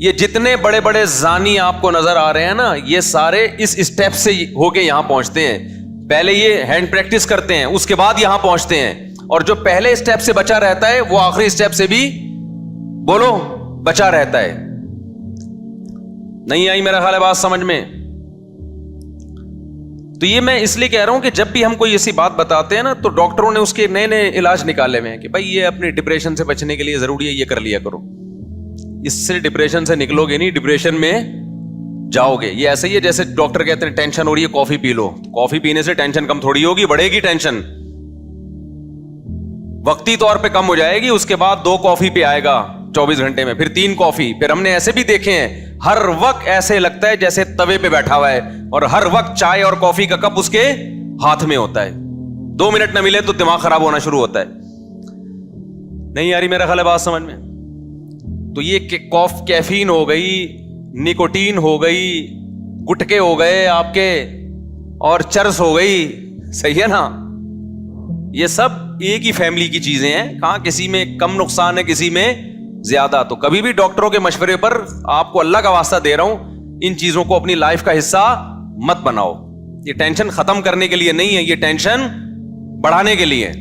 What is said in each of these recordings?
یہ جتنے بڑے بڑے زانی آپ کو نظر آ رہے ہیں نا, یہ سارے اس اسٹیپ سے ہو کے یہاں پہنچتے ہیں. پہلے یہ ہینڈ پریکٹس کرتے ہیں, اس کے بعد یہاں پہنچتے ہیں. اور جو پہلے اسٹیپ سے بچا رہتا ہے وہ آخری اسٹیپ سے بھی بولو بچا رہتا ہے. نہیں آئی میرا خیال ہے بات سمجھ میں؟ تو یہ میں اس لیے کہہ رہا ہوں کہ جب بھی ہم کوئی ایسی بات بتاتے ہیں نا, تو ڈاکٹروں نے اس کے نئے نئے علاج نکالے ہوئے ہیں کہ بھائی یہ اپنی ڈپریشن سے بچنے کے لیے ضروری ہے, یہ کر لیا کرو. اس سے ڈپریشن سے نکلو گے نہیں, ڈپریشن میں جاؤ گے. یہ ایسے ہی ہے جیسے ڈاکٹر کہتے ہیں ٹینشن ہو رہی ہے کافی پی لو. کافی پینے سے ٹینشن کم تھوڑی ہوگی, بڑھے گی ٹینشن. وقتی طور پہ کم ہو جائے گی, اس کے بعد 2 کافی پہ آئے گا 24 گھنٹے میں, پھر 3 کافی. پھر ہم نے ایسے بھی دیکھے ہیں ہر وقت ایسے لگتا ہے جیسے توے پہ بیٹھا ہوا ہے, اور ہر وقت چائے اور کافی کا کپ اس کے ہاتھ میں ہوتا ہے. 2 منٹ نہ ملے تو دماغ خراب ہونا شروع ہوتا ہے. نہیں آ رہی میرا خیال ہے بات سمجھ میں؟ تو یہ کیفین ہو گئی, نکوٹین ہو گئی, گٹکے ہو گئے آپ کے, اور چرس ہو گئی, صحیح ہے نا؟ یہ سب ایک ہی فیملی کی چیزیں ہیں. کہاں کسی میں کم نقصان ہے, کسی میں زیادہ. تو کبھی بھی ڈاکٹروں کے مشورے پر, آپ کو اللہ کا واسطہ دے رہا ہوں, ان چیزوں کو اپنی لائف کا حصہ مت بناؤ. یہ ٹینشن ختم کرنے کے لیے نہیں ہے, یہ ٹینشن بڑھانے کے لیے.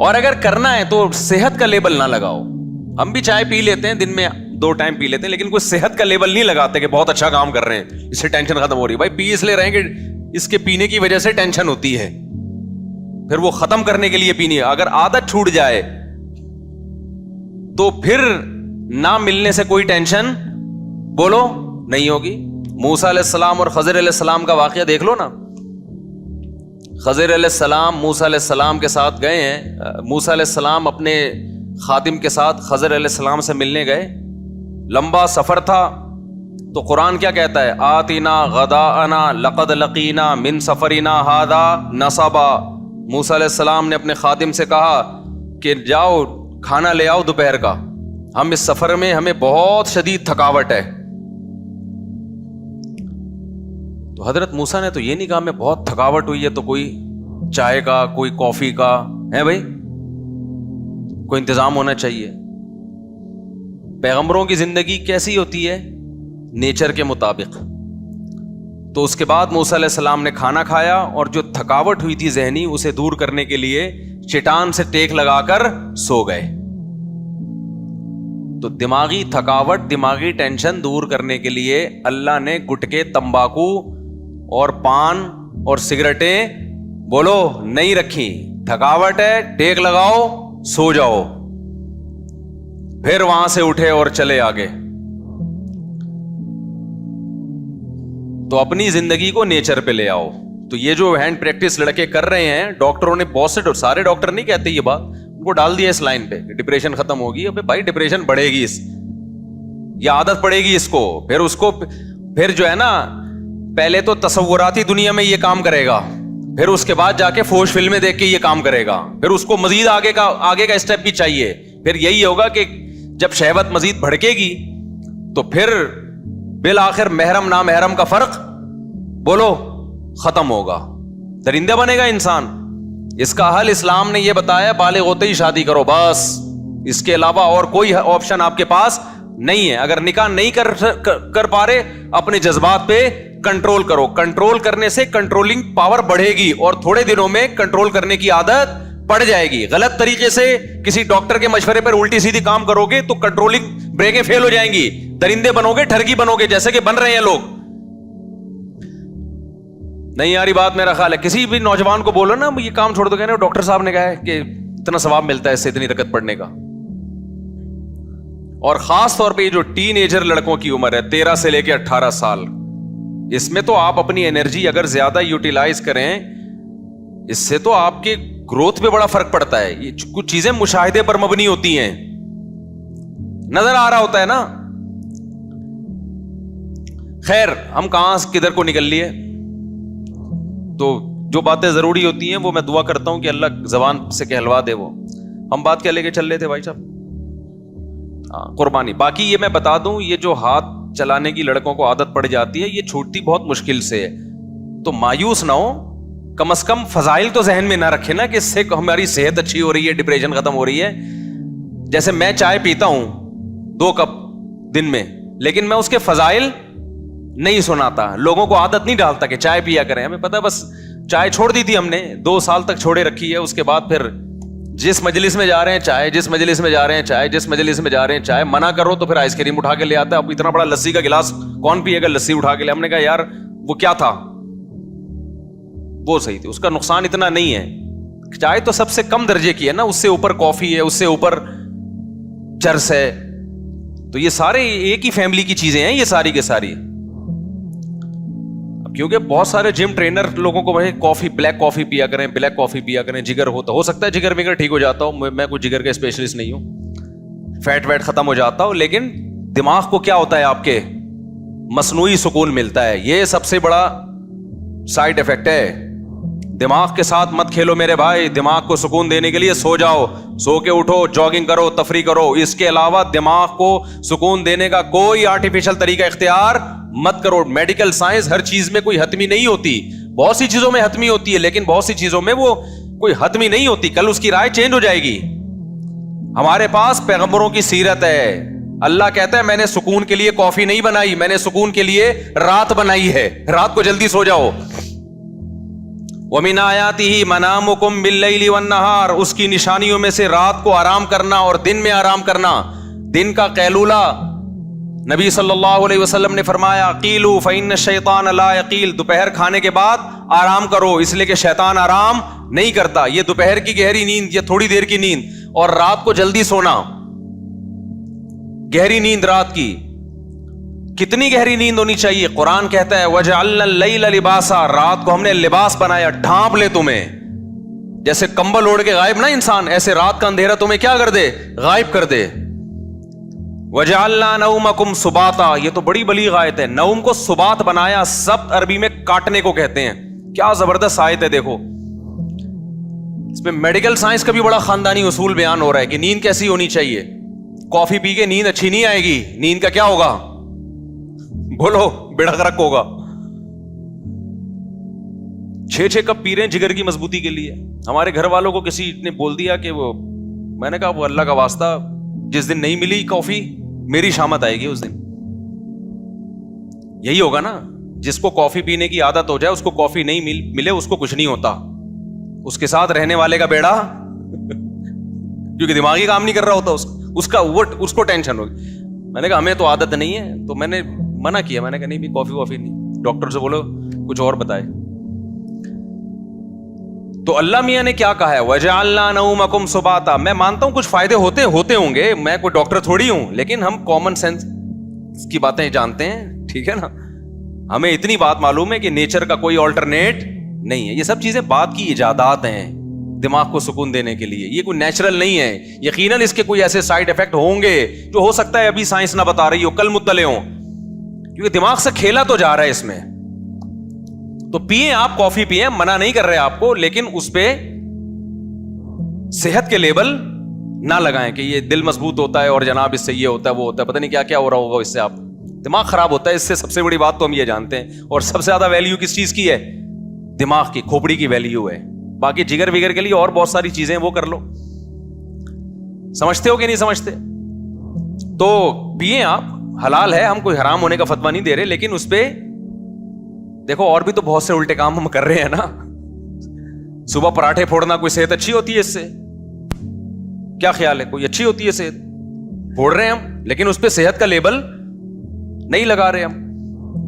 اور اگر کرنا ہے تو صحت کا لیبل نہ لگاؤ. ہم بھی چائے پی لیتے ہیں, دن میں 2 ٹائم پی لیتے ہیں, لیکن کوئی صحت کا لیبل نہیں لگاتے کہ بہت اچھا کام کر رہے ہیں, اس سے ٹینشن ختم ہو رہی ہے. بھائی پی اس لیے رہے ہیں کہ اس کے پینے کی وجہ سے ٹینشن ہوتی ہے, پھر وہ ختم کرنے کے لیے پینی ہے. اگر عادت چھوٹ جائے تو پھر نہ ملنے سے کوئی ٹینشن بولو نہیں ہوگی. موسیٰ علیہ السلام اور خضر علیہ السلام کا واقعہ دیکھ لو نا. خضر علیہ السلام موسیٰ علیہ السلام کے ساتھ گئے ہیں. موسیٰ علیہ السلام اپنے خادم کے ساتھ خضر علیہ السلام سے ملنے گئے. لمبا سفر تھا, تو قرآن کیا کہتا ہے؟ آتنا غداءنا لقد لقینا من سفرنا ھذا نصبا. موسیٰ علیہ السلام نے اپنے خادم سے کہا کہ جاؤ کھانا لے آؤ دوپہر کا, ہم اس سفر میں ہمیں بہت شدید تھکاوٹ ہے. تو حضرت موسیٰ نے تو یہ نہیں کہا میں بہت تھکاوٹ ہوئی ہے تو کوئی چائے کا, کوئی کافی کا ہے بھائی, کوئی انتظام ہونا چاہیے. پیغمبروں کی زندگی کیسی ہوتی ہے؟ نیچر کے مطابق. تو اس کے بعد موسیٰ علیہ السلام نے کھانا کھایا, اور جو تھکاوٹ ہوئی تھی ذہنی, اسے دور کرنے کے لیے چٹان سے ٹیک لگا کر سو گئے. تو دماغی تھکاوٹ, دماغی ٹینشن دور کرنے کے لیے اللہ نے گٹکے, تمباکو اور پان اور سگریٹیں بولو نہیں رکھی. تھکاوٹ ہے, ٹیک لگاؤ, سو جاؤ, پھر وہاں سے اٹھے اور چلے آگے. تو اپنی زندگی کو نیچر پہ لے آؤ. تو یہ جو ہینڈ پریکٹس لڑکے کر رہے ہیں, ڈاکٹروں نے بہت سے, سارے ڈاکٹر نہیں کہتے یہ بات, ان کو ڈال دیا اس لائن پہ کہ ڈپریشن ختم ہوگی. ابے بھائی ڈپریشن بڑھے گی, یہ عادت پڑے گی اس کو. پھر اس کو پھر جو ہے نا, پہلے تو تصوراتی دنیا میں یہ کام کرے گا, پھر اس کے بعد جا کے فوش فلمیں دیکھ کے یہ کام کرے گا, پھر اس کو مزید آگے کا اسٹیپ بھی چاہیے. پھر یہی ہوگا کہ جب شہوت مزید بھڑکے گی تو پھر بالآخر محرم نامحرم کا فرق بولو ختم ہوگا, درندہ بنے گا انسان. اس کا حل اسلام نے یہ بتایا, بالغ ہوتے ہی شادی کرو بس, اس کے علاوہ اور کوئی آپشن آپ کے پاس نہیں ہے. اگر نکاح نہیں کر پا رہے, اپنے جذبات پہ کنٹرول کرو. کنٹرول کرنے سے کنٹرولنگ پاور بڑھے گی, اور تھوڑے دنوں میں کنٹرول کرنے کی عادت پڑ جائے گی. غلط طریقے سے کسی ڈاکٹر کے مشورے پر الٹی سیدھی کام کرو گے تو کنٹرولنگ بریکیں فیل ہو جائیں گی, درندے بنو گے, ٹھرکی بنو گے, جیسے کہ بن رہے ہیں لوگ. نہیں آ رہی بات میرا خیال ہے. کسی بھی نوجوان کو بولو نا یہ کام چھوڑ دو, کہنے ڈاکٹر صاحب نے کہا ہے کہ اتنا ثواب ملتا ہے اس سے اتنی رکعت پڑھنے کا. اور خاص طور پہ یہ جو ٹین ایجر لڑکوں کی عمر ہے 13 سے لے کے 18 سال, اس میں تو آپ اپنی انرجی اگر زیادہ یوٹیلائز کریں, اس سے تو آپ کے گروتھ پہ بڑا فرق پڑتا ہے. یہ کچھ چیزیں مشاہدے پر مبنی ہوتی ہیں, نظر آ رہا ہوتا ہے نا. خیر, ہم کہاں کدھر کو نکل لیے. تو جو باتیں ضروری ہوتی ہیں وہ میں دعا کرتا ہوں کہ اللہ زبان سے کہلوا دے. وہ ہم بات کیا لے کے چل رہے تھے بھائی صاحب؟ قربانی. باقی یہ میں بتا دوں, یہ جو ہاتھ چلانے کی لڑکوں کو عادت پڑ جاتی ہے, یہ چھوٹتی بہت مشکل سے ہے. تو مایوس نہ ہو, کم از کم فضائل تو ذہن میں نہ رکھے نا کہ اس سے ہماری صحت اچھی ہو رہی ہے, ڈپریشن ختم ہو رہی ہے. جیسے میں چائے پیتا ہوں 2 کپ دن میں, لیکن میں اس کے فضائل نہیں سناتا, لوگوں کو عادت نہیں ڈالتا کہ چائے پیا کریں. ہمیں پتا بس چائے چھوڑ دی تھی ہم نے, 2 سال تک چھوڑے رکھی ہے. اس کے بعد پھر جس مجلس میں جا رہے ہیں چائے, جس مجلس میں جا رہے ہیں چائے, جس مجلس میں جا رہے ہیں چائے. منع کرو تو پھر آئس کریم اٹھا کے لے آتا ہے. اب اتنا بڑا لسی کا گلاس کون پیے گا, لسی اٹھا کے لے. ہم نے کہا یار وہ کیا تھا, وہ صحیح تھی, اس کا نقصان اتنا نہیں ہے. چائے تو سب سے کم درجے کی ہے نا, اس سے اوپر کافی ہے, اس سے اوپر چرس ہے. تو یہ سارے ایک ہی فیملی کی چیزیں ہیں یہ ساری کے ساری. کیونکہ بہت سارے جم ٹرینر لوگوں کو کافی, بلیک کافی پیا کریں, بلیک کافی پیا کریں, جگر ہوتا ہو سکتا ہے جگر وگر ٹھیک ہو جاتا ہوں, میں کوئی جگر کا اسپیشلسٹ نہیں ہوں, فیٹ ویٹ ختم ہو جاتا ہو, لیکن دماغ کو کیا ہوتا ہے آپ کے مصنوعی سکون ملتا ہے. یہ سب سے بڑا سائڈ افیکٹ ہے. دماغ کے ساتھ مت کھیلو میرے بھائی. دماغ کو سکون دینے کے لیے سو جاؤ, سو کے اٹھو, جاگنگ کرو, تفریح کرو. اس کے علاوہ دماغ کو سکون دینے کا کوئی آرٹیفیشل طریقہ اختیار مت کرو. میڈیکل سائنس ہر چیز میں کوئی حتمی نہیں ہوتی, بہت سی چیزوں میں حتمی ہوتی ہے, لیکن بہت سی چیزوں میں وہ کوئی حتمی نہیں ہوتی. کل اس کی رائے چینج ہو جائے گی. ہمارے پاس پیغمبروں کی سیرت ہے. اللہ کہتا ہے میں نے سکون کے لیے کافی نہیں بنائی, میں نے سکون کے لیے رات بنائی ہے. رات کو جلدی سو جاؤ. وَمِنْ آيَاتِهِ مَنَامُكُمْ بِاللَّيْلِ وَالنَّهَارِ, اس کی نشانیوں میں سے رات کو آرام کرنا اور دن میں آرام کرنا. دن کا قیلولہ نبی صلی اللہ علیہ وسلم نے فرمایا قیلوا فإن الشیطان لا یقیل, دوپہر کھانے کے بعد آرام کرو, اس لیے کہ شیطان آرام نہیں کرتا. یہ دوپہر کی گہری نیند, یہ تھوڑی دیر کی نیند, اور رات کو جلدی سونا, گہری نیند رات کی. کتنی گہری نیند ہونی چاہیے؟ قرآن کہتا ہے وَجَعَلْنَا اللَّيْلَ لِبَاسًا, رات کو ہم نے لباس بنایا, ڈھانپ لے تمہیں. جیسے کمبل اوڑھ کے غائب نہ انسان, ایسے رات کا اندھیرا تمہیں کیا کر دے, غائب کر دے. وَجَعَلْنَا نَوْمَكُمْ سُبَاتًا, یہ تو بڑی بلیغ آیت ہے. نوم کو سبات بنایا, سبت عربی میں کاٹنے کو کہتے ہیں. کیا زبردست آیت ہے, دیکھو اس میں میڈیکل سائنس کا بھی بڑا خاندانی اصول بیان ہو رہا ہے کہ نیند کیسی ہونی چاہیے. کافی پی کے نیند اچھی نہیں آئے گی. نیند کا کیا ہوگا, بولو, بیڑا غرق ہوگا. 6 کپ پی رہے ہیں جگر کی مضبوطی کے لیے. ہمارے گھر والوں کو کسی نے بول دیا کہ وہ, میں نے کہا وہ اللہ کا واسطہ, جس دن نہیں ملی کافی میری شامت آئے گی اس دن. یہی ہوگا نا, جس کو کافی پینے کی عادت ہو جائے, اس کو کافی نہیں ملے, اس کو کچھ نہیں ہوتا. اس کے ساتھ رہنے والے کا بیڑا کیونکہ دماغی کام نہیں کر رہا ہوتا اس کو ٹینشن ہوگی. میں نے کہا ہمیں تو عادت نہیں ہے, تو میں نے منع کیا. میں نے کہا نہیں بھی کافی نہیں, ڈاکٹر سے بولو کچھ اور بتائے. تو اللہ میاں نے کیا کہا ہے وَجَعَلْنَا نَوْمَكُمْ سُبَاتًا. میں مانتا ہوں کچھ فائدے ہوتے ہوں گے, میں کوئی ڈاکٹر تھوڑی ہوں, لیکن ہم کامن سینس کی باتیں جانتے ہیں, ٹھیک ہے نا. ہمیں اتنی بات معلوم ہے کہ نیچر کا کوئی آلٹرنیٹ نہیں ہے. یہ سب چیزیں بات کی ایجادات ہیں دماغ کو سکون دینے کے لیے, یہ کوئی نیچرل نہیں ہے. یقیناً اس کے کوئی ایسے سائڈ افیکٹ ہوں گے جو ہو سکتا ہے ابھی سائنس نہ بتا رہی ہو, کل مطلع ہوں, کیونکہ دماغ سے کھیلا تو جا رہا ہے اس میں. تو پیئیں آپ, کافی پیئیں, منع نہیں کر رہے آپ کو, لیکن اس پہ صحت کے لیبل نہ لگائیں کہ یہ دل مضبوط ہوتا ہے اور جناب اس سے یہ ہوتا ہے وہ ہوتا ہے, پتہ نہیں کیا کیا ہو رہا ہوگا اس سے, آپ دماغ خراب ہوتا ہے اس سے. سب سے بڑی بات تو ہم یہ جانتے ہیں. اور سب سے زیادہ ویلیو کس چیز کی ہے, دماغ کی, کھوپڑی کی ویلیو ہے. باقی جگر وگر کے لیے اور بہت ساری چیزیں وہ کر لو. سمجھتے ہو کہ نہیں سمجھتے؟ تو پیئیں آپ, حلال ہے, ہم کوئی حرام ہونے کا فتویٰ نہیں دے رہے, لیکن اس پہ دیکھو اور بھی تو بہت سے الٹے کام ہم کر رہے ہیں نا. صبح پراٹھے پھوڑنا, کوئی صحت اچھی ہوتی ہے اس سے؟ کیا خیال ہے, کوئی اچھی ہوتی ہے صحت؟ پھوڑ رہے ہیں ہم, لیکن اس پہ صحت کا لیبل نہیں لگا رہے ہم.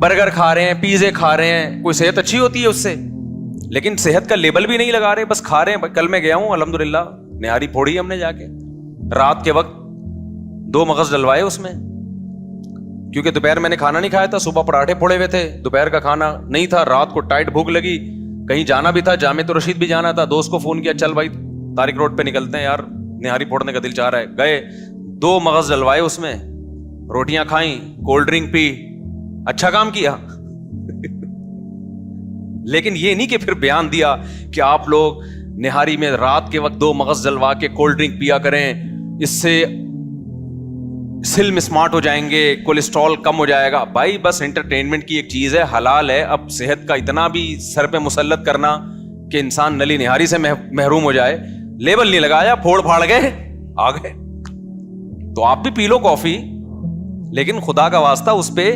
برگر کھا رہے ہیں, پیزے کھا رہے ہیں, کوئی صحت اچھی ہوتی ہے اس سے؟ لیکن صحت کا لیبل بھی نہیں لگا رہے, بس کھا رہے ہیں. کل میں گیا ہوں الحمدللہ, نہاری پھوڑی ہم نے جا کے, رات کے وقت 2 مغز ڈلوائے اس میں, کیونکہ دوپہر میں نے کھانا نہیں کھایا تھا, صبح پراٹھے پھوڑے ہوئے تھے, دوپہر کا کھانا نہیں تھا, رات کو ٹائٹ بھوک لگی, کہیں جانا بھی تھا, جامع رشید بھی جانا تھا. دوست کو فون کیا, چل بھائی طارق روڈ پہ نکلتے ہیں یار, نہاری پھوڑنے کا دل چاہ رہا ہے. گئے, 2 مغز ڈلوائے اس میں, روٹیاں کھائیں, کولڈ ڈرنک پی, اچھا کام کیا. لیکن یہ نہیں کہ پھر بیان دیا کہ آپ لوگ نہاری میں رات کے وقت 2 مغز ڈلوا کے کولڈ ڈرنک پیا کریں, اس سے سلم اسمارٹ ہو جائیں گے, کولیسٹرول کم ہو جائے گا. بھائی بس انٹرٹینمنٹ کی ایک چیز ہے, حلال ہے. اب صحت کا اتنا بھی سر پہ مسلط کرنا کہ انسان نلی نہاری سے محروم ہو جائے, لیبل نہیں لگایا, پھوڑ پھاڑ گئے, آ گئے. تو آپ بھی پی لو کافی, لیکن خدا کا واسطہ اس پہ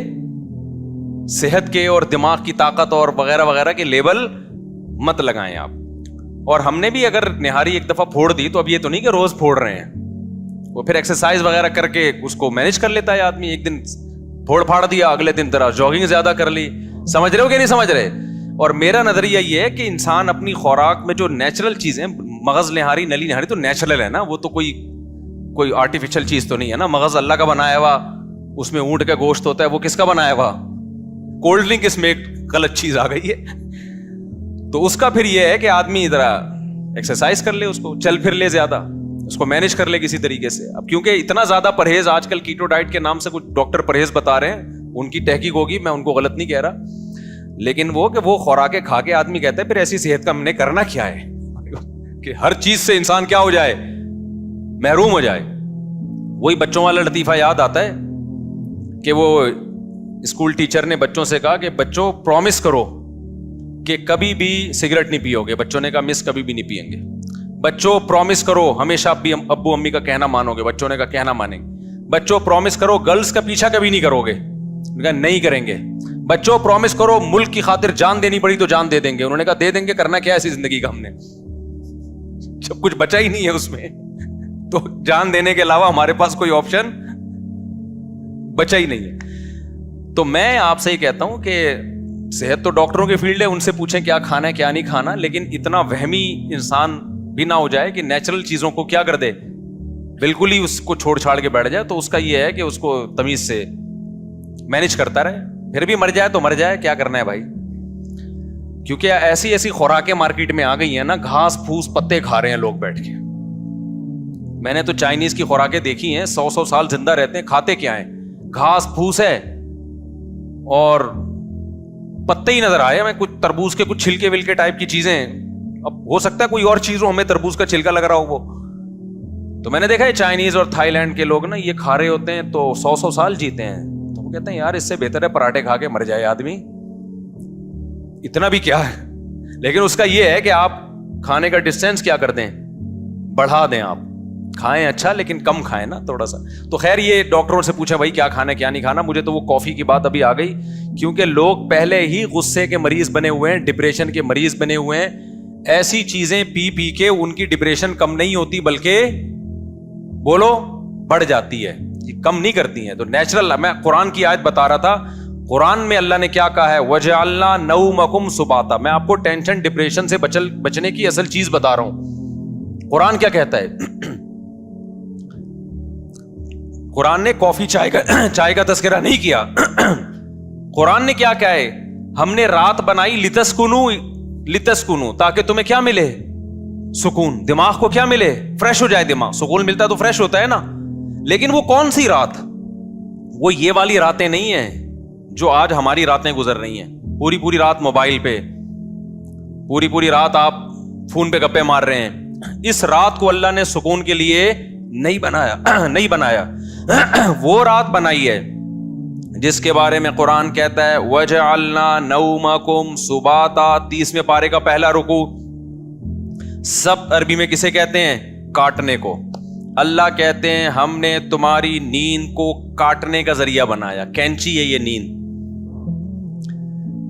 صحت کے اور دماغ کی طاقت اور وغیرہ وغیرہ کے لیبل مت لگائیں آپ. اور ہم نے بھی اگر نہاری ایک دفعہ پھوڑ دی تو اب یہ تو نہیں کہ روز پھوڑ رہے ہیں, وہ پھر ایکسرسائز وغیرہ کر کے اس کو مینج کر لیتا ہے آدمی. ایک دن پھوڑ پھاڑ دیا, اگلے دن طرح جاگنگ زیادہ کر لی. سمجھ رہے ہو کہ نہیں سمجھ رہے؟ اور میرا نظریہ یہ ہے کہ انسان اپنی خوراک میں جو نیچرل چیزیں, مغز نہاری نلی نہاری تو نیچرل ہے نا, وہ تو کوئی آرٹیفیشل چیز تو نہیں ہے نا. مغز اللہ کا بنایا ہوا, اس میں اونٹ کا گوشت ہوتا ہے, وہ کس کا بنایا ہوا؟ کولڈ ڈرنک اس میں ایک غلط چیز آ گئی ہے. تو اس کا پھر یہ ہے کہ آدمی ذرا ایکسرسائز کر لے, اس کو چل پھر لے, زیادہ اس کو مینج کر لے کسی طریقے سے. اب کیونکہ اتنا زیادہ پرہیز آج کل کیٹو ڈائٹ کے نام سے کچھ ڈاکٹر پرہیز بتا رہے ہیں, ان کی تحقیق ہوگی, میں ان کو غلط نہیں کہہ رہا, لیکن وہ خوراکیں کھا کے آدمی کہتا ہے پھر ایسی صحت کا ہم نے کرنا کیا ہے کہ ہر چیز سے انسان کیا ہو جائے, محروم ہو جائے. وہی بچوں والا لطیفہ یاد آتا ہے کہ وہ اسکول ٹیچر نے بچوں سے کہا کہ بچوں پرومس کرو کہ کبھی بھی سگریٹ نہیں پیو گے. بچوں نے کہا مس کبھی بھی نہیں پیئیں گے. بچوں پرومس کرو ہمیشہ ابو امی کا کہنا مانو گے. بچوں نے کہا کہنا مانیں گے. بچوں پرومس کرو گرلز کا پیچھا کبھی نہیں کرو گے. کہا نہیں کریں گے. بچوں پرومس کرو ملک کی خاطر جان دینی پڑی تو جان دے دیں گے. انہوں نے کہا دے دیں گے, کرنا کیا ہے ایسی زندگی کا ہم نے, جب کچھ بچا ہی نہیں ہے اس میں, تو جان دینے کے علاوہ ہمارے پاس کوئی آپشن بچا ہی نہیں ہے. تو میں آپ سے ہی کہتا ہوں کہ صحت تو ڈاکٹروں کی فیلڈ ہے, ان سے پوچھیں کیا کھانا ہے کیا نہیں کھانا, لیکن اتنا وہمی انسان بھی نہ ہو جائے کہ نیچرل چیزوں کو کیا کر دے, بالکل ہی اس کو چھوڑ چھاڑ کے بیٹھ جائے. تو اس کا یہ ہے کہ اس کو تمیز سے مینج کرتا رہے, پھر بھی مر جائے تو مر جائے, کیا کرنا ہے بھائی. کیونکہ ایسی خوراکیں مارکیٹ میں آ گئی ہیں نا, گھاس پھوس پتے کھا رہے ہیں لوگ بیٹھ کے. میں نے تو چائنیز کی خوراکیں دیکھی ہیں, 100 سال زندہ رہتے ہیں, کھاتے کیا ہیں, گھاس پھوس ہے اور پتے ہی نظر آئے ہمیں, کچھ تربوز کے کچھ چھلکے ولکے ٹائپ کی چیزیں. اب ہو سکتا ہے کوئی اور چیز ہو, ہمیں تربوز کا چھلکا لگ رہا ہو وہ. تو میں نے دیکھا ہے چائنیز اور تھائی لینڈ کے لوگ نا یہ کھا رہے ہوتے ہیں تو 100 سال جیتے ہیں. تو وہ کہتے ہیں یار اس سے بہتر ہے پراٹھے کھا کے مر جائے آدمی, اتنا بھی کیا ہے. لیکن اس کا یہ ہے کہ آپ کھانے کا ڈسٹینس کیا کر دیں, بڑھا دیں. آپ کھائیں اچھا لیکن کم کھائیں نا تھوڑا سا. تو خیر یہ ڈاکٹروں سے پوچھا بھائی کیا کھانا کیا نہیں کھانا. مجھے تو وہ کافی کی بات ابھی آ گئی, کیونکہ لوگ پہلے ہی غصے کے مریض بنے ہوئے ہیں, ڈپریشن کے مریض بنے ہوئے ہیں. ایسی چیزیں پی پی کے ان کی ڈپریشن کم نہیں ہوتی بلکہ بولو بڑھ جاتی ہے, کم نہیں کرتی ہیں. تو نیچرل, میں قرآن کی آیت بتا رہا تھا, قرآن میں اللہ نے کیا کہا ہے, وَجَعَلْنَا نَوْمَكُمْ سُبَاتًا. میں آپ کو ٹینشن ڈپریشن سے بچنے کی اصل چیز بتا رہا ہوں. قرآن کیا کہتا ہے؟ قرآن نے کافی چائے کا تذکرہ نہیں کیا. قرآن نے کیا کہا ہے, ہم نے رات بنائی لتسکنو, تاکہ تمہیں کیا ملے, سکون. دماغ کو کیا ملے, فریش ہو جائے دماغ. سکون ملتا ہے تو فریش ہوتا ہے نا. لیکن وہ کون سی رات, وہ یہ والی راتیں نہیں ہیں جو آج ہماری راتیں گزر رہی ہیں. پوری رات موبائل پہ, پوری رات آپ فون پہ گپے مار رہے ہیں. اس رات کو اللہ نے سکون کے لیے نہیں بنایا. وہ رات بنائی ہے جس کے بارے میں قرآن کہتا ہے وَجَعَلْنَا نَوْمَكُمْ سُبَاتًا. 30ویں پارے کا پہلا رکوع. سب عربی میں کسے کہتے ہیں, کاٹنے کو. اللہ کہتے ہیں ہم نے تمہاری نیند کو کاٹنے کا ذریعہ بنایا. کینچی ہے یہ نیند.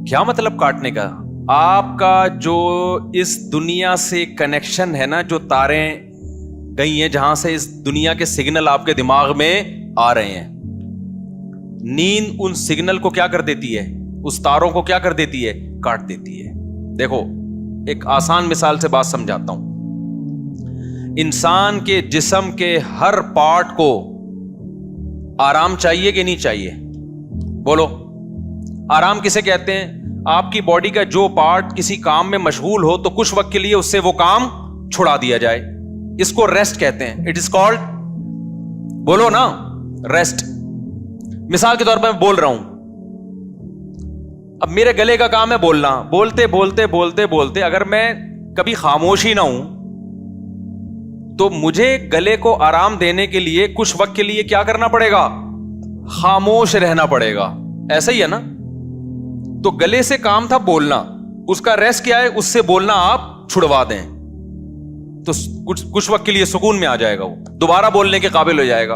کیا مطلب کاٹنے کا؟ آپ کا جو اس دنیا سے کنیکشن ہے نا, جو تاریں گئی ہیں جہاں سے اس دنیا کے سگنل آپ کے دماغ میں آ رہے ہیں, نیند ان سگنل کو کیا کر دیتی ہے, اس تاروں کو کیا کر دیتی ہے, کاٹ دیتی ہے. دیکھو ایک آسان مثال سے بات سمجھاتا ہوں. انسان کے جسم کے ہر پارٹ کو آرام چاہیے کہ نہیں چاہیے؟ بولو, آرام کسے کہتے ہیں؟ آپ کی باڈی کا جو پارٹ کسی کام میں مشغول ہو تو کچھ وقت کے لیے اس سے وہ کام چھڑا دیا جائے, اس کو ریسٹ کہتے ہیں. اٹ از کالڈ, بولو نا, ریسٹ. مثال کے طور پہ میں بول رہا ہوں, اب میرے گلے کا کام ہے بولنا, بولتے اگر میں کبھی خاموش ہی نہ ہوں تو مجھے گلے کو آرام دینے کے لیے کچھ وقت کے لیے کیا کرنا پڑے گا, خاموش رہنا پڑے گا. ایسا ہی ہے نا. تو گلے سے کام تھا بولنا, اس کا ریسٹ کیا ہے, اس سے بولنا آپ چھڑوا دیں تو کچھ وقت کے لیے سکون میں آ جائے گا, وہ دوبارہ بولنے کے قابل ہو جائے گا.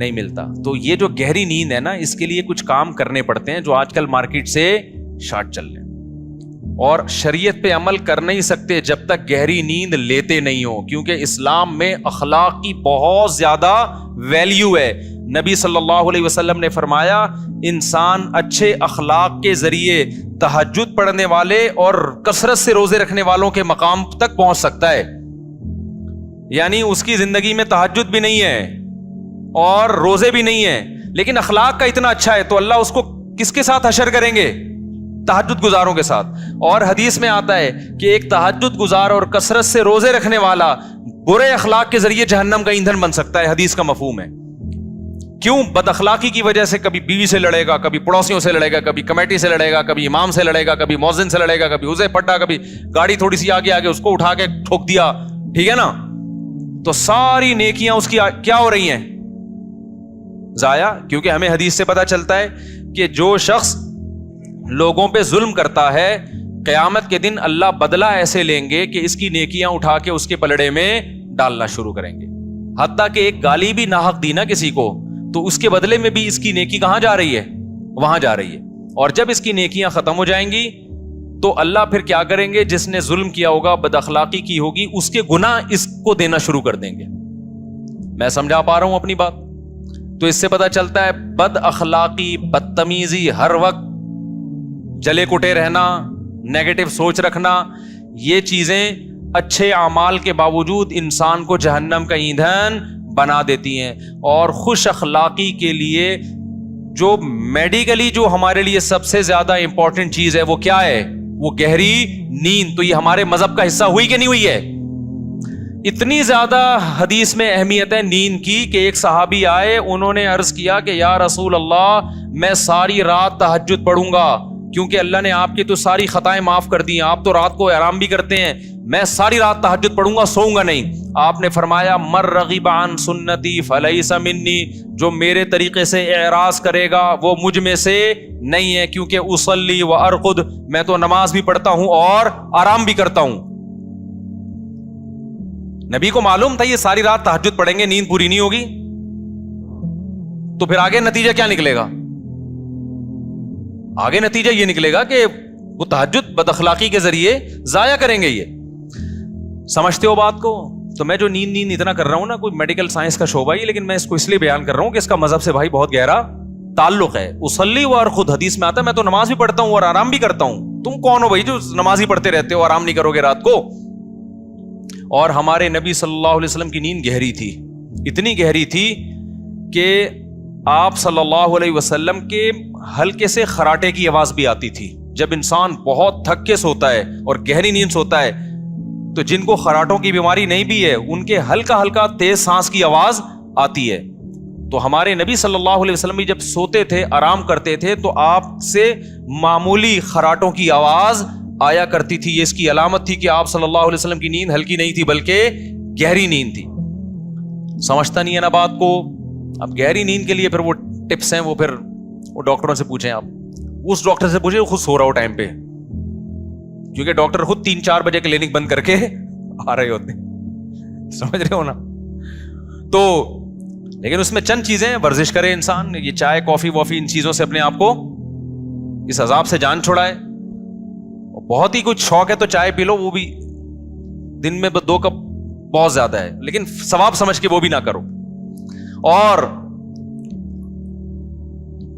نہیں ملتا. تو یہ جو گہری نیند ہے نا, اس کے لیے کچھ کام کرنے پڑتے ہیں جو آج کل مارکیٹ سے شارٹ چل رہے ہیں, اور شریعت پہ عمل کر نہیں سکتے جب تک گہری نیند لیتے نہیں ہو, کیونکہ اسلام میں اخلاق کی بہت زیادہ ویلیو ہے. نبی صلی اللہ علیہ وسلم نے فرمایا انسان اچھے اخلاق کے ذریعے تہجد پڑھنے والے اور کثرت سے روزے رکھنے والوں کے مقام تک پہنچ سکتا ہے. یعنی اس کی زندگی میں تہجد بھی نہیں ہے اور روزے بھی نہیں ہیں, لیکن اخلاق کا اتنا اچھا ہے, تو اللہ اس کو کس کے ساتھ حشر کریں گے؟ تہجد گزاروں کے ساتھ. اور حدیث میں آتا ہے کہ ایک تہجد گزار اور کثرت سے روزے رکھنے والا برے اخلاق کے ذریعے جہنم کا ایندھن بن سکتا ہے. حدیث کا مفہوم ہے. کیوں؟ بد اخلاقی کی وجہ سے کبھی بیوی سے لڑے گا, کبھی پڑوسیوں سے لڑے گا, کبھی کمیٹی سے لڑے گا, کبھی امام سے لڑے گا, کبھی مؤذن سے لڑے گا, کبھی اسے پٹا, کبھی گاڑی تھوڑی سی آگے اس کو اٹھا کے ٹھوک دیا, ٹھیک ہے نا, تو ساری نیکیاں اس کی کیا ہو رہی ہیں؟ ضائع. کیونکہ ہمیں حدیث سے پتا چلتا ہے کہ جو شخص لوگوں پہ ظلم کرتا ہے قیامت کے دن اللہ بدلہ ایسے لیں گے کہ اس کی نیکیاں اٹھا کے اس کے پلڑے میں ڈالنا شروع کریں گے. حتیٰ کہ ایک گالی بھی ناحق دی نا کسی کو, تو اس کے بدلے میں بھی اس کی نیکی کہاں جا رہی ہے؟ وہاں جا رہی ہے. اور جب اس کی نیکیاں ختم ہو جائیں گی تو اللہ پھر کیا کریں گے؟ جس نے ظلم کیا ہوگا, بد اخلاقی کی ہوگی, اس کے گناہ اس کو دینا شروع کر دیں گے. میں سمجھا پا رہا ہوں اپنی بات؟ تو اس سے پتا چلتا ہے بد اخلاقی, بدتمیزی, ہر وقت جلے کٹے رہنا, نیگیٹو سوچ رکھنا, یہ چیزیں اچھے اعمال کے باوجود انسان کو جہنم کا ایندھن بنا دیتی ہیں. اور خوش اخلاقی کے لیے جو میڈیکلی جو ہمارے لیے سب سے زیادہ امپورٹنٹ چیز ہے وہ کیا ہے؟ وہ گہری نیند. تو یہ ہمارے مذہب کا حصہ ہوئی کہ نہیں ہوئی ہے؟ اتنی زیادہ حدیث میں اہمیت ہے نیند کی کہ ایک صحابی آئے, انہوں نے عرض کیا کہ یا رسول اللہ میں ساری رات تہجد پڑھوں گا, کیونکہ اللہ نے آپ کی تو ساری خطائیں معاف کر دی ہیں, آپ تو رات کو آرام بھی کرتے ہیں, میں ساری رات تہجد پڑھوں گا, سوؤں گا نہیں. آپ نے فرمایا مر رغب عن سنتی فلیس منی, جو میرے طریقے سے اعراض کرے گا وہ مجھ میں سے نہیں ہے, کیونکہ اصلی و ارقد, میں تو نماز بھی پڑھتا ہوں اور آرام بھی کرتا ہوں. نبی کو معلوم تھا یہ ساری رات تہجد پڑھیں گے, نیند پوری نہیں ہوگی, تو پھر آگے نتیجہ کیا نکلے گا؟ آگے نتیجہ یہ نکلے گا کہ وہ تہجد بد اخلاقی کے ذریعے ضائع کریں گے. یہ سمجھتے ہو بات کو؟ تو میں جو نیند اتنا کر رہا ہوں نا, کوئی میڈیکل سائنس کا شعبہ ہی, لیکن میں اس کو اس لیے بیان کر رہا ہوں کہ اس کا مذہب سے بھائی بہت گہرا تعلق ہے. اصلی و ارقد حدیث میں آتا ہے میں تو نماز بھی پڑھتا ہوں اور آرام بھی کرتا ہوں. تم کون ہو بھائی جو نماز ہی پڑھتے رہتے ہو, آرام نہیں کرو گے رات کو؟ اور ہمارے نبی صلی اللہ علیہ وسلم کی نیند گہری تھی, اتنی گہری تھی کہ آپ صلی اللہ علیہ وسلم کے ہلکے سے خراٹے کی آواز بھی آتی تھی. جب انسان بہت تھک کے سوتا ہے اور گہری نیند سوتا ہے تو جن کو خراٹوں کی بیماری نہیں بھی ہے ان کے ہلکا ہلکا تیز سانس کی آواز آتی ہے. تو ہمارے نبی صلی اللہ علیہ وسلم بھی جب سوتے تھے, آرام کرتے تھے, تو آپ سے معمولی خراٹوں کی آواز آیا کرتی تھی. یہ اس کی علامت تھی کہ آپ صلی اللہ علیہ وسلم کی نیند ہلکی نہیں تھی بلکہ گہری نیند تھی. سمجھتا نہیں ہے نا بات کو؟ اب گہری نیند کے لیے پھر وہ ٹپس ہیں, وہ پھر وہ ڈاکٹروں سے پوچھیں, آپ اس ڈاکٹر سے پوچھیں خود سو رہا ہو ٹائم پہ, کیونکہ ڈاکٹر خود 3-4 بجے کلینک بند کر کے آ رہے ہوتے ہیں, سمجھ رہے ہو نا؟ تو لیکن اس میں چند چیزیں, ورزش کرے انسان, یہ چائے کافی وافی ان چیزوں سے اپنے آپ کو, اس عذاب سے جان چھڑائے. بہت ہی کچھ شوق ہے تو چائے پی لو, وہ بھی دن میں 2 کپ بہت زیادہ ہے, لیکن ثواب سمجھ کے وہ بھی نہ کرو. اور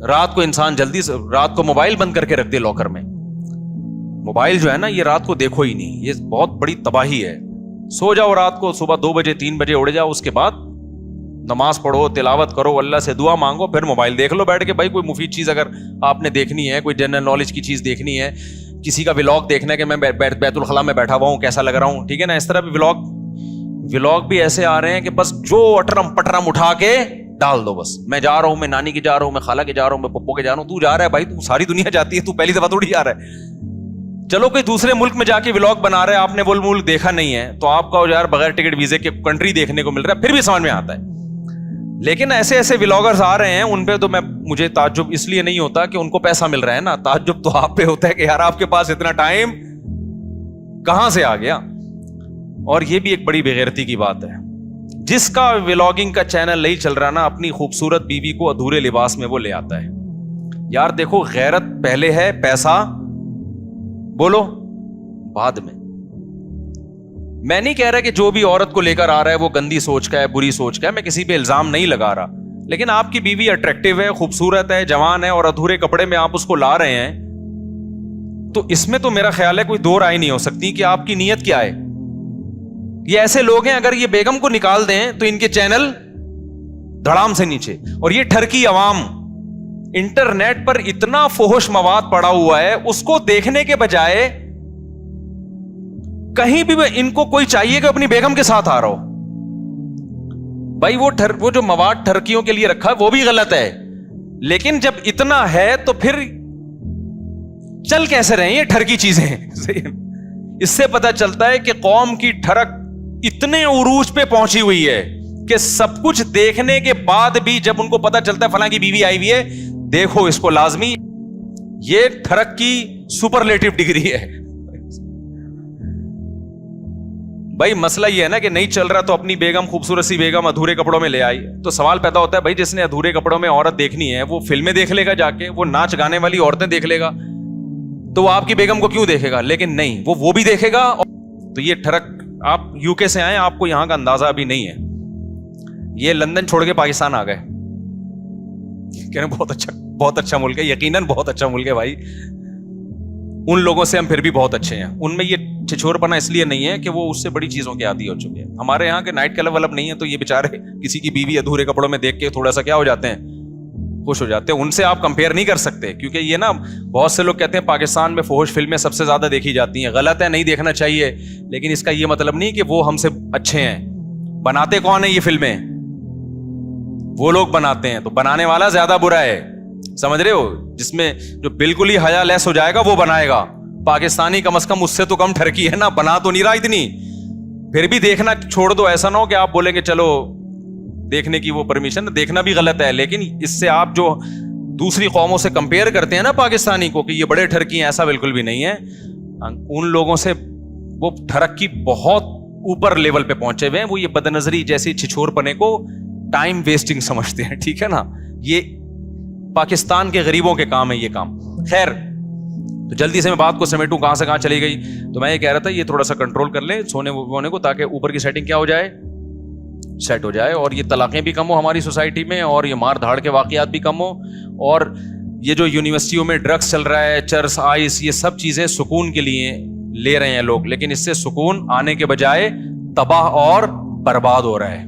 رات کو انسان جلدی سے, رات کو موبائل بند کر کے رکھ دے لاکر میں. موبائل جو ہے نا یہ رات کو دیکھو ہی نہیں, یہ بہت بڑی تباہی ہے. سو جاؤ رات کو, صبح 2 بجے 3 بجے اڑ جاؤ, اس کے بعد نماز پڑھو, تلاوت کرو, اللہ سے دعا مانگو, پھر موبائل دیکھ لو بیٹھ کے. بھائی کوئی مفید چیز اگر آپ نے دیکھنی ہے, کوئی جنرل نالج کی چیز دیکھنی ہے, کسی کا ولاگ دیکھنا ہے کہ میں بیت الخلاء میں بیٹھا ہوا ہوں کیسا لگ رہا ہوں, ٹھیک ہے نا, اس طرح بھی ولاگ بھی ایسے آ رہے ہیں کہ بس جو اٹرم پٹرم اٹھا کے ڈال دو. بس میں جا رہا ہوں, میں نانی کے جا رہا ہوں, میں خالہ کے جا رہا ہوں, میں پپو کے جا رہا ہوں. تو جا رہا ہے بھائی, تو ساری دنیا جاتی ہے, تو پہلی دفعہ تھوڑی جا رہا ہے. چلو کوئی دوسرے ملک میں جا کے ولاگ بنا رہا ہے, آپ نے وہ ملک دیکھا نہیں ہے, تو آپ کا یار بغیر ٹکٹ ویزے کے کنٹری دیکھنے کو مل رہا ہے, پھر بھی سمجھ میں آتا ہے. لیکن ایسے ایسے ولاگرز آ رہے ہیں, ان پہ تو مجھے تعجب اس لیے نہیں ہوتا کہ ان کو پیسہ مل رہا ہے نا, تعجب تو آپ پہ ہوتا ہے کہ یار آپ کے پاس اتنا ٹائم کہاں سے آ گیا. اور یہ بھی ایک بڑی بے غیرتی کی بات ہے. جس کا ولاگنگ کا چینل نہیں چل رہا نا, اپنی خوبصورت بیوی کو ادھورے لباس میں وہ لے آتا ہے. یار دیکھو, غیرت پہلے ہے, پیسہ بولو بعد میں. میں نہیں کہہ رہا کہ جو بھی عورت کو لے کر آ رہا ہے وہ گندی سوچ کا ہے, بری سوچ کا ہے, میں کسی پہ الزام نہیں لگا رہا, لیکن آپ کی بیوی اٹریکٹیو ہے, خوبصورت ہے, جوان ہے, اور ادھورے کپڑے میں آپ اس کو لا رہے ہیں, تو اس میں تو میرا خیال ہے کوئی دو رائے نہیں ہو سکتی کہ آپ کی نیت کیا ہے. یہ ایسے لوگ ہیں, اگر یہ بیگم کو نکال دیں تو ان کے چینل دھڑام سے نیچے. اور یہ ٹھرکی عوام, انٹرنیٹ پر اتنا فحش مواد پڑا ہوا ہے, اس کو دیکھنے کے بجائے کہیں بھی ان کو کوئی چاہیے کہ اپنی بیگم کے ساتھ آ رہا ہو. بھائی وہ جو مواد ٹھرکیوں کے لیے رکھا ہے وہ بھی غلط ہے, لیکن جب اتنا ہے تو پھر چل کیسے رہے ہیں یہ ٹھرکی چیزیں. اس سے پتا چلتا ہے کہ قوم کی ٹھرک اتنے عروج پہ پہنچی ہوئی ہے کہ سب کچھ دیکھنے کے بعد بھی جب ان کو پتا چلتا ہے فلاں کی بیوی آئی ہوئی ہے, دیکھو اس کو لازمی. یہ ٹھرک کی سپرلیٹو ڈگری ہے. بھائی مسئلہ یہ ہے نا کہ نہیں چل رہا تو اپنی بیگم, خوبصورت سی بیگم ادھورے کپڑوں میں لے آئی, تو سوال پیدا ہوتا ہے بھائی جس نے ادھورے کپڑوں میں عورت دیکھنی ہے وہ فلمیں دیکھ لے گا جا کے, وہ ناچ گانے والی عورتیں دیکھ لے گا, تو وہ آپ کی بیگم کو کیوں دیکھے گا؟ لیکن نہیں, وہ بھی دیکھے گا. تو یہ ٹھرک, آپ یو کے سے آئے, آپ کو یہاں کا اندازہ ابھی نہیں ہے. یہ لندن چھوڑ کے پاکستان آ گئے, کہہ رہے بہت اچھا ملک ہے. یقیناً بہت اچھا ملک ہے بھائی, ان لوگوں سے ہم پھر بھی بہت اچھے ہیں. ان میں یہ چھچور پنا اس لیے نہیں ہے کہ وہ اس سے بڑی چیزوں کے عادی ہو چکے ہیں. ہمارے یہاں کے نائٹ کلب ولب نہیں ہے, تو یہ بےچارے کسی کی بیوی ادھورے کپڑوں میں دیکھ کے تھوڑا سا کیا ہو جاتے ہیں, خوش ہو جاتے ہیں. ان سے آپ کمپیئر نہیں کر سکتے, کیونکہ یہ نا بہت سے لوگ کہتے ہیں پاکستان میں فحش فلمیں سب سے زیادہ دیکھی جاتی ہیں. غلط ہے, نہیں دیکھنا چاہیے, لیکن اس کا یہ مطلب نہیں کہ وہ ہم سے اچھے ہیں. بناتے کون ہیں یہ فلمیں؟ وہ لوگ بناتے ہیں, تو بنانے والا زیادہ برا ہے, سمجھ رہے ہو؟ جس میں جو بالکل ہی حیا لیس ہو جائے گا وہ بنائے گا. پاکستانی کم از کم اس سے تو کم ٹھرکی ہے نا, بنا تو نہیں رہا اتنی, پھر بھی دیکھنا چھوڑ دو. ایسا نہ ہو کہ آپ بولیں کہ چلو دیکھنے کی وہ پرمیشن, دیکھنا بھی غلط ہے, لیکن اس سے آپ جو دوسری قوموں سے کمپیئر کرتے ہیں نا پاکستانی کو کہ یہ بڑے ٹھرکی ہیں, ایسا بالکل بھی نہیں ہے. ان لوگوں سے وہ ٹھرک کی بہت اوپر لیول پہ پہنچے ہوئے ہیں. وہ یہ بدنظری جیسی چھچور پنے کو ٹائم ویسٹنگ سمجھتے ہیں, ٹھیک ہے نا. یہ پاکستان کے غریبوں کے کام ہے یہ کام. خیر, تو جلدی سے میں بات کو سمیٹوں, کہاں سے کہاں چلی گئی. تو میں یہ کہہ رہا تھا یہ تھوڑا سا کنٹرول کر لیں سونے وونے کو, تاکہ اوپر کی سیٹنگ کیا ہو جائے, سیٹ ہو جائے, اور یہ طلاقیں بھی کم ہو ہماری سوسائٹی میں, اور یہ مار دھاڑ کے واقعات بھی کم ہو, اور یہ جو یونیورسٹیوں میں ڈرگس چل رہا ہے, چرس, آئس, یہ سب چیزیں سکون کے لیے لے رہے ہیں لوگ, لیکن اس سے سکون آنے کے بجائے تباہ اور برباد ہو رہا ہے.